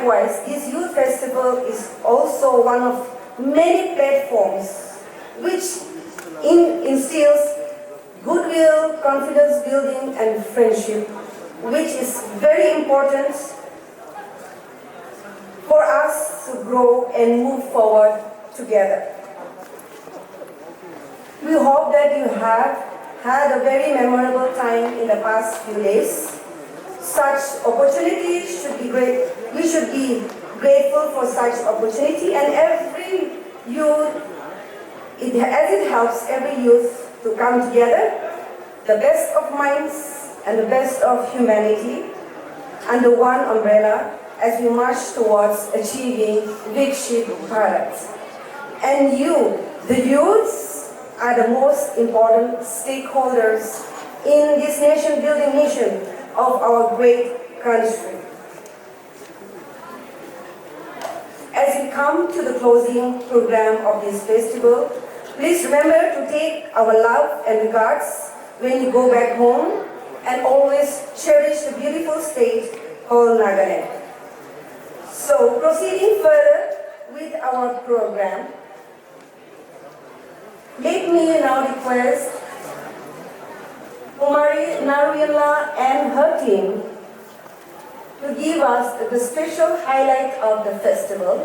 Likewise, this youth festival is also one of many platforms which instills goodwill, confidence building and friendship, which is very important for us to grow and move forward together. We hope that you have had a very memorable time in the past few days. Such opportunities should be great. We should be grateful for such opportunity, and every youth, as it helps every youth to come together, the best of minds and the best of humanity under one umbrella as we march towards achieving Viksit Bharat. And you, the youths, are the most important stakeholders in this nation-building mission of our great country. As we come to the closing program of this festival, please remember to take our love and regards when you go back home, and always cherish the beautiful state called Nagaland. So, proceeding further with our program, let me now request Kumari Naruyala and her team to give us the special highlight of the festival,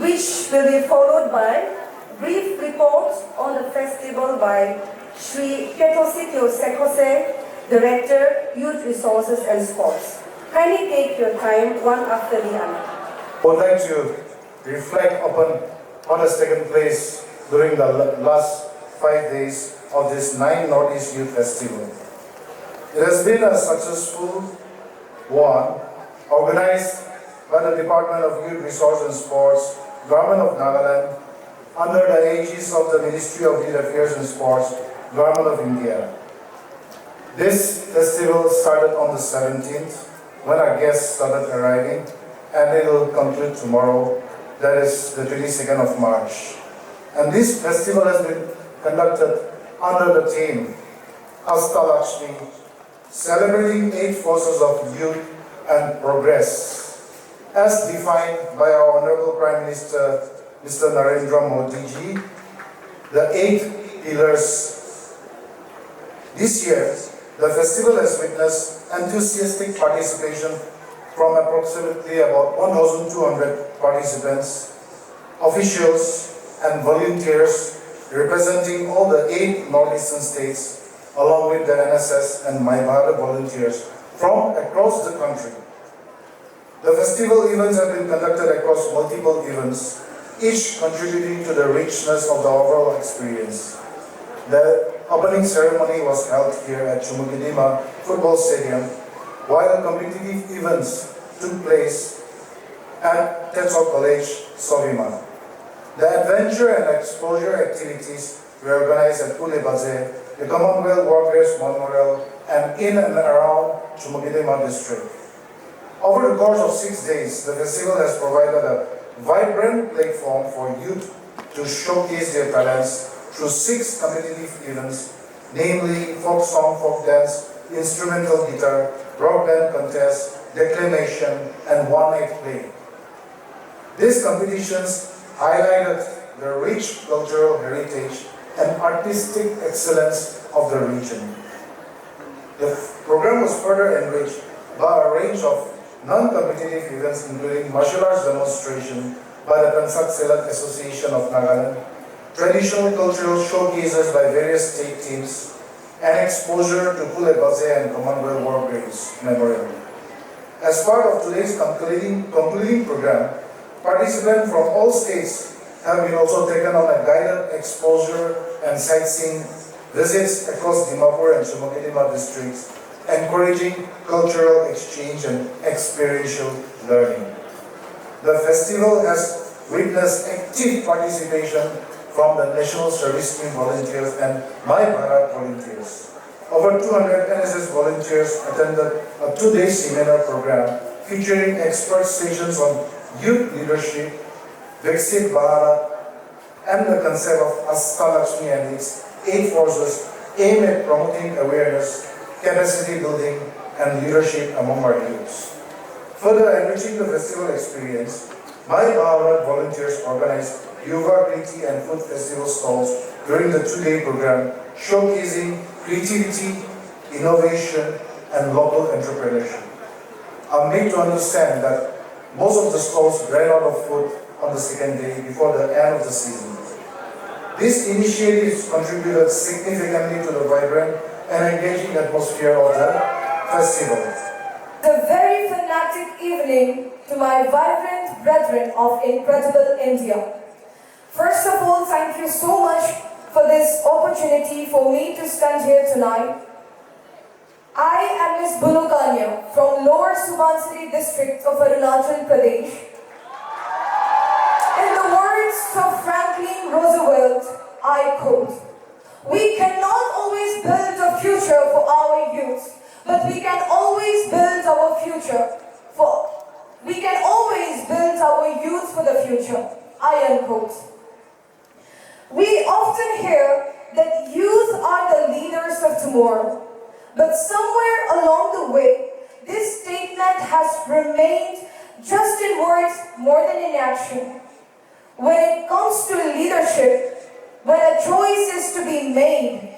which will be followed by brief reports on the festival by Sri Ketositio Sekose, Director, Youth Resources and Sports. Kindly take your time one after the other. I would like to reflect upon what has taken place during the last 5 days of this 9 Northeast Youth Festival. It has been a successful one, organized by the Department of Youth Resources and Sports, Government of Nagaland, under the aegis of the Ministry of Youth Affairs and Sports, Government of India. This festival started on the 17th, when our guests started arriving, and it will conclude tomorrow, that is the 22nd of March. And this festival has been conducted under the theme, Asta Lakshmi, celebrating 8 forces of youth and progress, as defined by our Honorable Prime Minister, Mr. Narendra Modi ji, the 8 pillars. This year, the festival has witnessed enthusiastic participation from approximately about 1,200 participants, officials and volunteers representing all the 8 northeastern states, along with the NSS and My Bharat volunteers from across the country. The festival events have been conducted across multiple events, each contributing to the richness of the overall experience. The opening ceremony was held here at Chumuokedima Football Stadium, while competitive events took place at Tetsuo College, Sovima. The adventure and exposure activities were organized at Pulebaze, the Commonwealth War Graves Memorial, and in and around Chumuokedima district. Over the course of 6 days, the festival has provided a vibrant platform for youth to showcase their talents through 6 competitive events, namely folk song, folk dance, instrumental guitar, rock band contest, declamation, and one-act play. These competitions highlighted the rich cultural heritage and artistic excellence of the region. The program was further enriched by a range of non-competitive events, including martial arts demonstration by the Kansak Silat Association of Nagaland, traditional cultural showcases by various state teams, and exposure to Pulebaze and Commonwealth War Graves Memorial. As part of today's concluding program, participants from all states have been also taken on a guided exposure and sightseeing visits across Dimapur and Chumuokedima districts, encouraging cultural exchange and experiential learning. The festival has witnessed active participation from the National Service Team volunteers and My Bharat volunteers. Over 200 NSS volunteers attended a 2-day seminar program featuring expert sessions on youth leadership, Viksit Bharat, and the concept of Asta Lakshmi and its 8 forces aimed at promoting awareness, capacity building, and leadership among our youths. Further enriching the festival experience, my Bharat volunteers organize yoga, kriti and food festival stalls during the 2-day program, showcasing creativity, innovation and local entrepreneurship. I'm made to understand that most of the stalls ran out of food on the second day before the end of the season. These initiatives contributed significantly to the vibrant and engaging atmosphere of the festival. A very fanatic evening to my vibrant brethren of incredible India. First of all, thank you so much for this opportunity for me to stand here tonight. I am Ms. Bulukanya from Lower Subansiri district of Arunachal Pradesh. In the words of Franklin Roosevelt, I quote, "We cannot always build a future for our youth, but we can always build our youth for the future." I unquote. We often hear that youth are the leaders of tomorrow, but somewhere along the way, this statement has remained just in words more than in action. When it comes to leadership, when a choice is to be made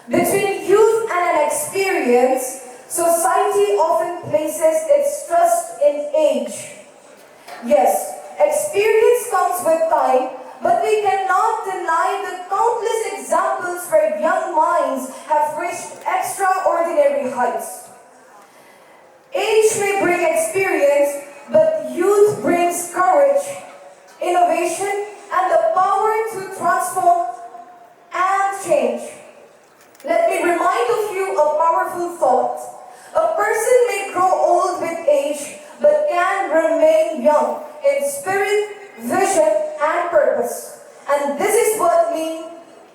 between youth and an experience, society often places its trust in age. Yes, experience comes with time, but we cannot deny the countless examples where young minds have reached extraordinary heights. Age may bring experience, but youth brings courage, innovation, and the power to transform and change. Let me remind of you a powerful thought. A person may grow old with age, but can remain young in spirit, vision, and purpose. And this is what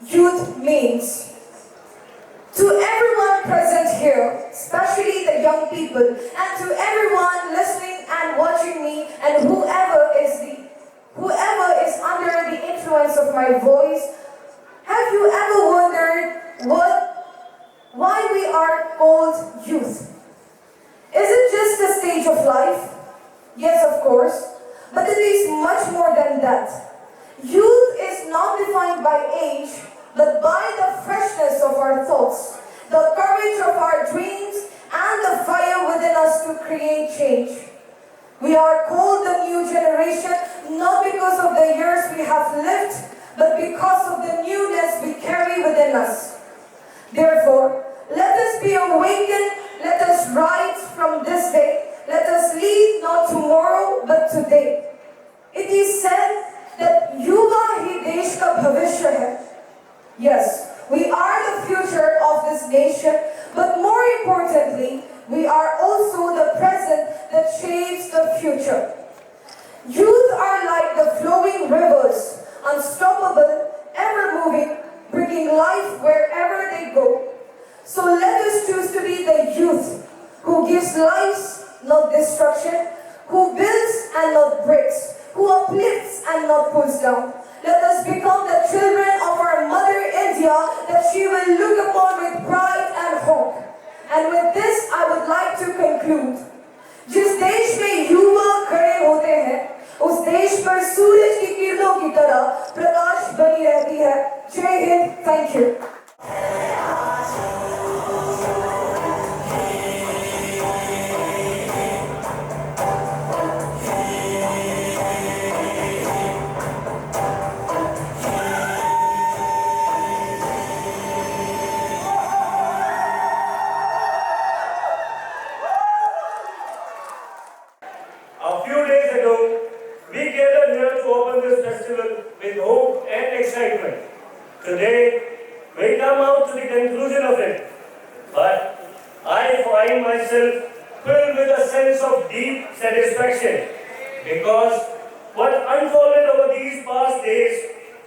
youth means. To everyone present here, especially the young people, and to everyone listening and watching me, and whoever is under the influence of my voice, have you ever wondered why we are called youth? Is it just a stage of life? Yes, of course, but it is much more than that. Youth is not defined by age, but by the freshness of our thoughts, the courage of our dreams, and the fire within us to create change. We are called the new generation not because of the years we have lived, but because of the newness we carry within us. Therefore, let us be awakened, let us rise from this day, let us lead not tomorrow but today. It is said that युवा ही देश का भविष्य है. Yes, we are the future of this nation, but more importantly, we are also the present that shapes the future. Youth are like the flowing rivers, unstoppable, ever moving, bringing life wherever they go. So let us choose to be the youth who gives lives, not destruction, who builds and not breaks, who uplifts and not pulls down. Let us become the children of our mother India that she will look upon with pride and hope. And with this, I would like to conclude. जिस देश में युवा खड़े होते हैं, उस देश पर सूरज की किरणों की तरह प्रकाश बनी रहती है. जय Hind, thank you. A few days ago, we gathered here to open this festival with hope and excitement. Today, we come out to the conclusion of it. But I find myself filled with a sense of deep satisfaction because what unfolded over these past days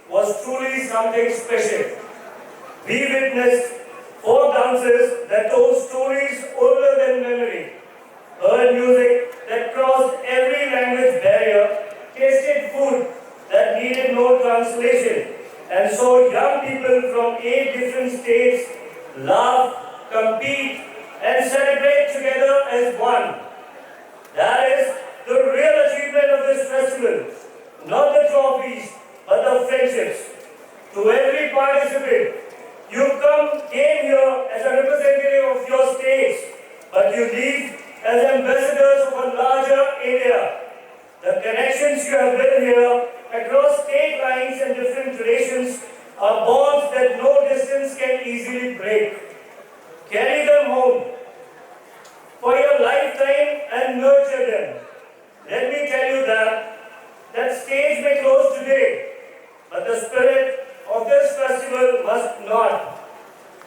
was truly something special. We witnessed folk dances that told stories older than memory, heard music that crossed every language barrier, tasted food that needed no translation, and saw young people from 8 different states laugh, compete, and celebrate together as one. generations you have been here, across state lines and different traditions, are bonds that no distance can easily break. Carry them home for your lifetime and nurture them. Let me tell you that stage may close today, but the spirit of this festival must not.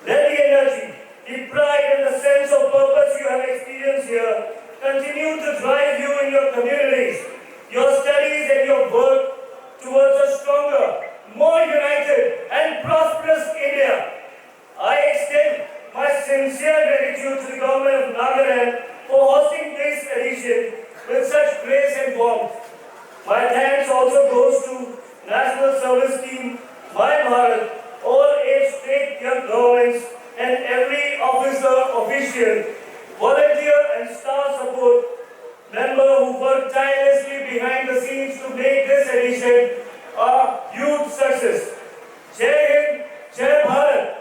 Let the energy, the pride and the sense of purpose you have experienced here continue to drive you in your communities, your studies and your work towards a stronger, more united and prosperous India. I extend my sincere gratitude to the government of Nagaland for hosting this edition with such grace and warmth. My thanks also goes to National Service Team, My Bharat, all 8 state governments and every officer, official, volunteer and staff support member who worked tirelessly behind the scenes to make this edition a huge success. Jai Hind, Jai Bharat.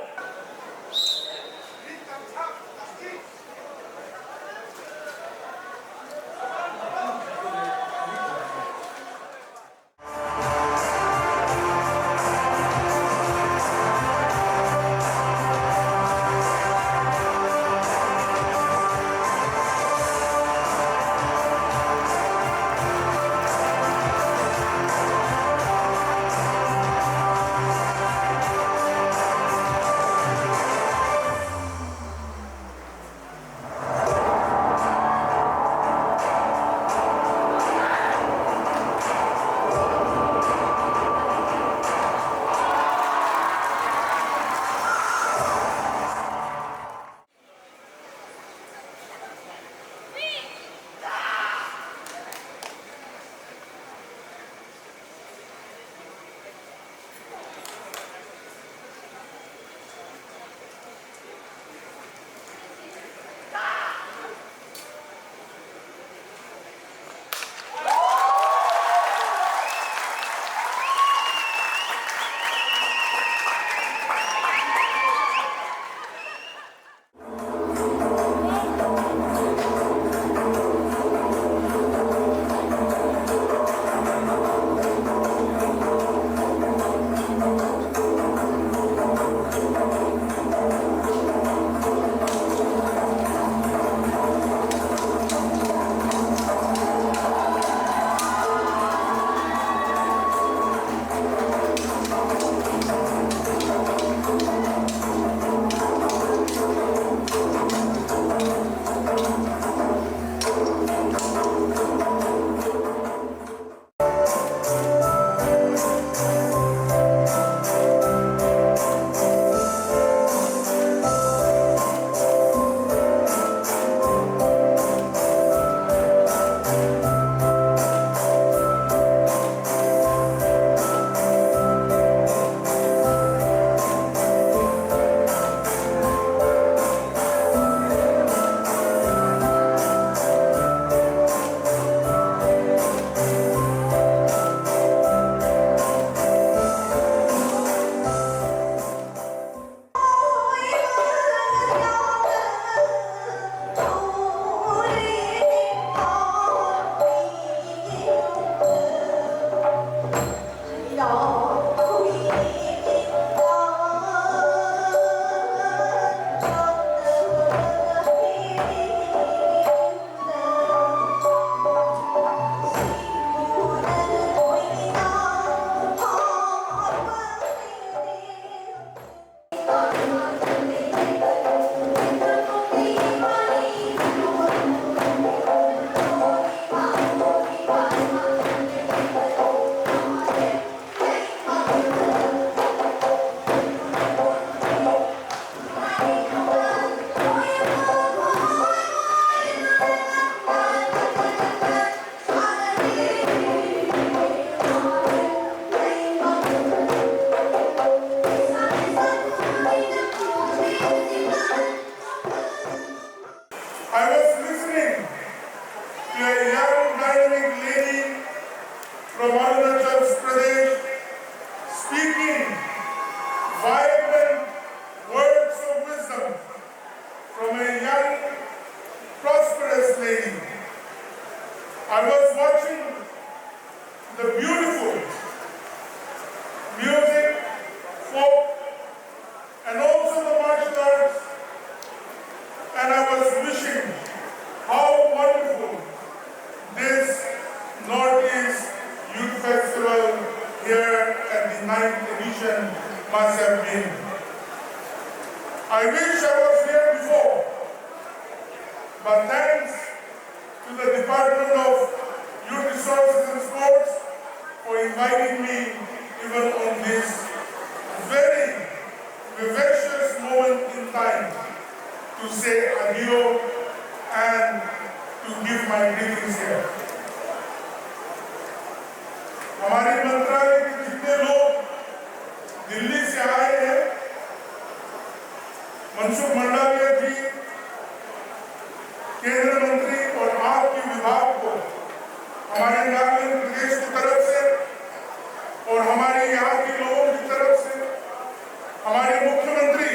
the beautiful music, folk, and also the martial arts. And I was wishing how wonderful this Northeast Youth Festival here at the 9th edition must have been. I wish I was here before, but thanks to the Department of Youth Resources and Sports for inviting me even on this very vivacious moment in time to say adieu and to give my greetings here. हमारे मंत्रालय के जितने लोग दिल्ली से आए हैं, मनसुख मंडाविया जी, केंद्र मंत्री और आपके विभाग को हमारे नागालैंड प्रदेश की तरफ से और हमारे यहाँ के लोगों की तरफ से, हमारे मुख्यमंत्री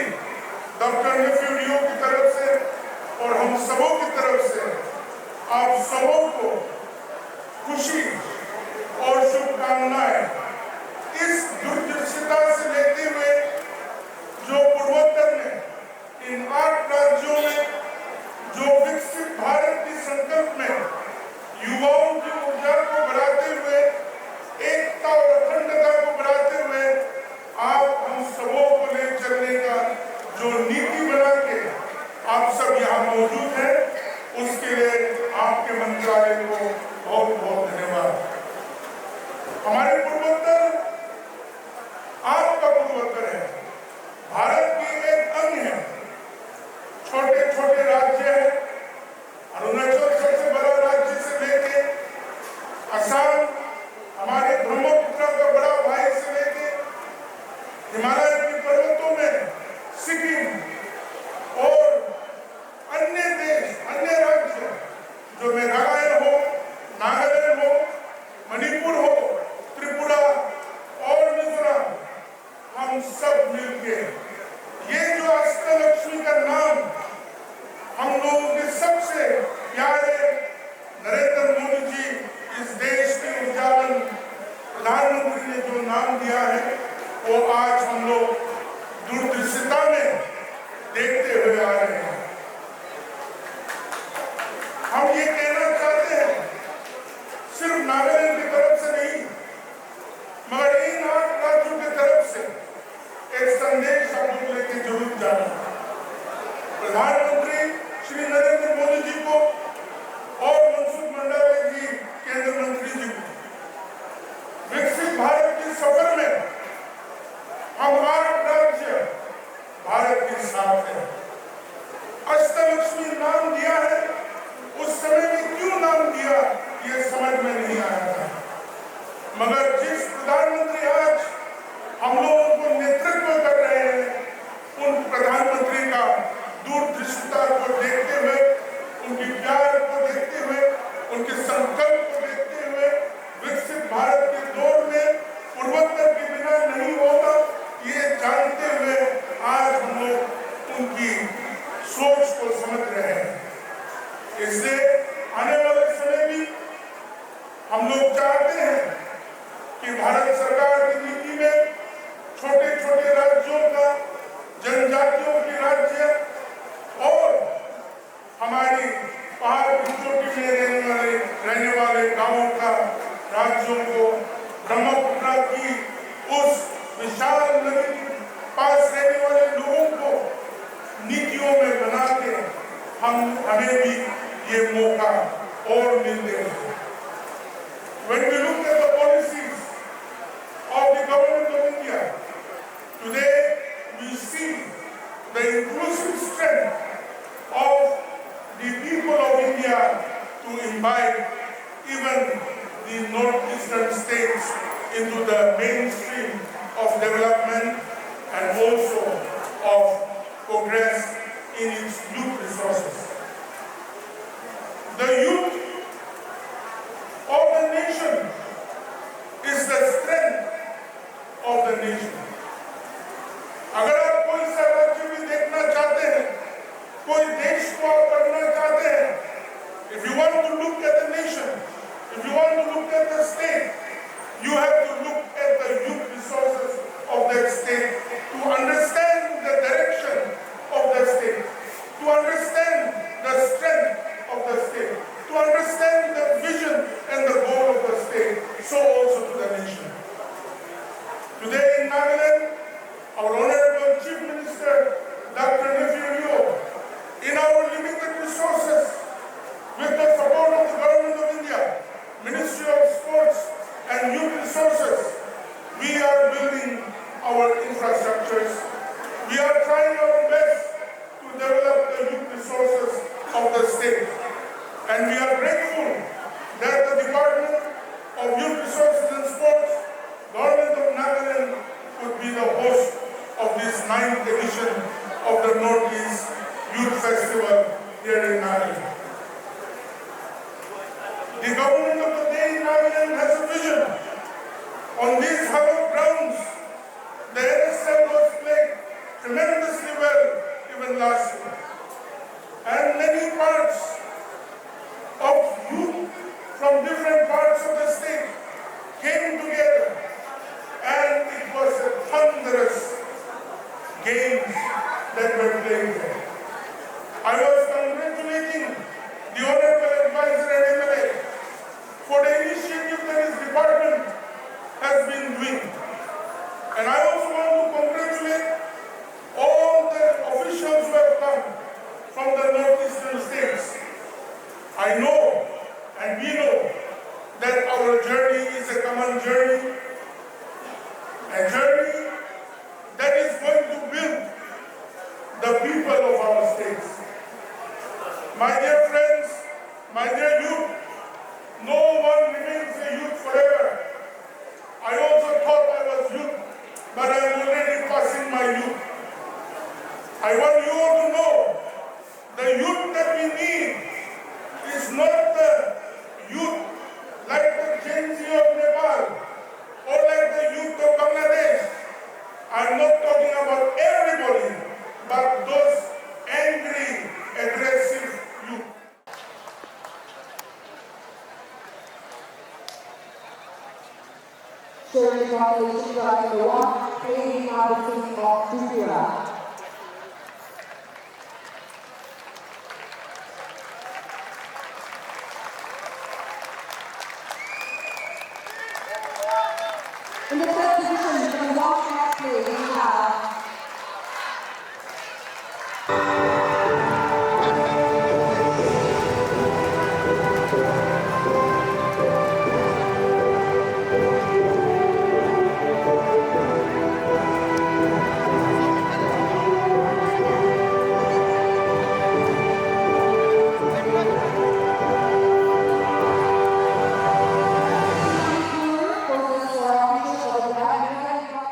डॉक्टर नेफ्यू की तरफ से और हम सबों की तरफ से आप सबों को खुशी और शुभकामनाएं इस दूरदर्शिता से लेते हुए जो पूर्वोत्तर में इन 8 राज्यों में जो विकसित भारत की संकल्प में युवाओं की ऊर्जा को बढ़ाते हुए, एकता और अखंडता को बढ़ाते हुए आप हम सबों को ले चलने का जो नीति बना के आप सब यहाँ मौजूद हैं, उसके लिए आपके मंत्रालय को बहुत बहुत धन्यवाद। हमारे पूर्वोत्तर आपका पूर्वोत्तर है, भारत की एक अंग है। छोटे छोटे राज्य हैं, अरुणाचल सबसे बड़ा राज्य से लेके असम, हमारे ब्रह्मपुत्र का बड़ा भाई से लेके हिमालय के पर्वतों में सिक्किम और अन्य देश, अन्य राज्य जो मेघालय हो, नागालैंड हो, मणिपुर हो, त्रिपुरा और मिजोरम, हम सब मिलके ये जो अष्टलक्ष्मी का नाम हम लोगों के सबसे प्यारे नरेंद्र मोदी जी, इस देश के उजालन प्रधानमंत्री ने जो नाम दिया है, वो आज हम लोग दूरदर्शिता में देखते हुए आ रहे हैं। हम ये कहना चाहते हैं, सिर्फ नागालैंड की तरफ से नहीं, मगर इन 8 राज्यों की तरफ से एक संदेश हम लोग लेके जरूर जाना। प्रधानमंत्री श्री नरेंद्र मोदी जी को और मनसुख मंडाविया जी, केंद्र मंत्री जी को विकसित भारत के सफर में हम 8 राज्य भारत के साथ हैं। अष्टलक्ष्मी नाम दिया है, उस समय में क्यों नाम दिया ये समझ में नहीं आया था, मगर जिस प्रधानमंत्री आज हम लोगों को नेतृत्व कर रहे हैं, उन प्रधानमंत्री का दूरदृष्टिता को देखते हुए, उनकी प्यार को देखते हुए, उनके संकल्प को देखते हुए, विकसित भारत के दौर में पूर्वोत्तर के बिना नहीं होगा, ये जानते हुए आज हम लोग उनकी सोच को समझ रहे हैं। इसलिए आने वाले समय भी हम लोग चाहते हैं कि भारत सरकार की नीति में छोटे छोटे राज्यों का, जनजातियों के राज्य और हमारी पहाड़ की चोटी में रहने वाले गांवों का राज्यों को ब्रह्मपुत्र की उस विशाल नदी के पास रहने वाले लोगों को नीतियों में बना के हमें भी ये मौका और मिलते हैं। When we look at the policies of the government of India, today we see the inclusive strength of the people of India to imbibe even the northeastern states into the mainstream of development and also of progress in its youth resources. The youth of the nation is the strength of the nation. अगर आप कोई सा राज्य भी देखना चाहते हैं, कोई देश को आप पढ़ना चाहते हैं, if you want to look at the nation, if you want to look at the state, You have to look at the youth resources of that state to understand the direction of the state, to understand the strength of the state, to understand the vision and the goal of the state, so also to the nation. Today in Nagaland, our Honorable Chief Minister, Dr. Nephew, in our limited resources, with the support of the Government of India, Ministry of Sports and Youth Resources, we are building our infrastructures. We are trying our best to develop the youth resources of the state. And we are grateful that the Department of Youth Resources and Sports, Government of Nagaland, would be the host of this 9th edition of the Northeast Youth Festival here in Nagaland. The government of the day in Nagaland has a vision. On these hallowed grounds, the NSL was played tremendously well even last year. And many parts of youth from different parts of the state came together, and it was a thunderous games that were played there. I was congratulating the Honorable Advisor and MLA for the initiative that his department has been doing. And I also want to congratulate all the officials who have come from the northeastern states. I know and we know that our journey is a common journey, a journey that is going to build the people of our states. My dear friends, my dear youth, no one remains a youth forever. I also thought I was youth, but I am already passing my youth. I want you all to know the youth that we need is not the youth like the Gen Z of Nepal or like the youth of Bangladesh. I'm not talking about everybody, but those angry, aggressive youth. Sharing Foundation by the one creating artists of Tripura. In the third position for the long match play, we have for the officials of the National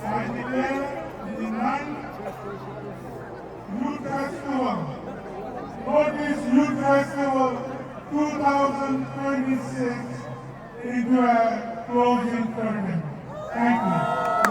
I declare the 9th Youth Festival, Notice Youth Festival 2026 into a closing curtain. Thank you.